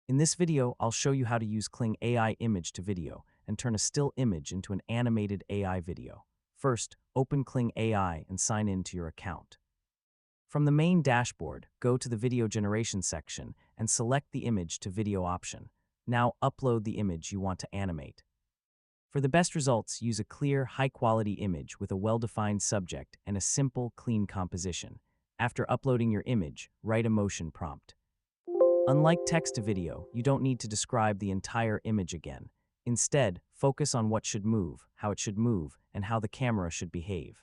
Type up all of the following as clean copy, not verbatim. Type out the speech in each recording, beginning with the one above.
In this video, I'll show you how to use Kling AI Image to video and turn a still image into an animated AI video. First, open Kling AI and sign in to your account. From the main dashboard, go to the video generation section and select the image to video option. Now upload the image you want to animate. For the best results, use a clear, high-quality image with a well-defined subject and a simple, clean composition. After uploading your image, write a motion prompt. Unlike text to video, you don't need to describe the entire image again. Instead, focus on what should move, how it should move, and how the camera should behave.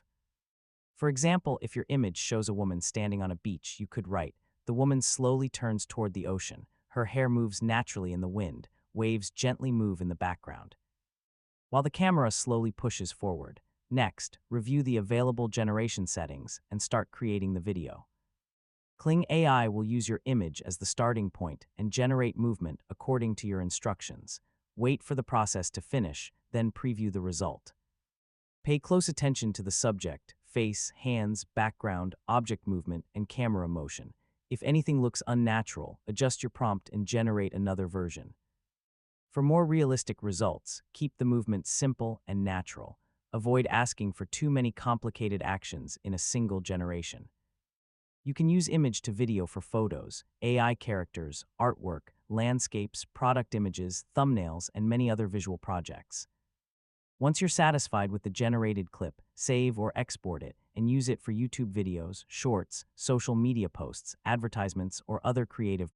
For example, if your image shows a woman standing on a beach, you could write, "The woman slowly turns toward the ocean. Her hair moves naturally in the wind. Waves gently move in the background," while the camera slowly pushes forward. Next, review the available generation settings and start creating the video. Kling AI will use your image as the starting point and generate movement according to your instructions. Wait for the process to finish, then preview the result. Pay close attention to the subject, face, hands, background, object movement, and camera motion. If anything looks unnatural, adjust your prompt and generate another version. For more realistic results, keep the movement simple and natural. Avoid asking for too many complicated actions in a single generation. You can use image to video for photos, AI characters, artwork, landscapes, product images, thumbnails, and many other visual projects. Once you're satisfied with the generated clip, save or export it and use it for YouTube videos, shorts, social media posts, advertisements, or other creative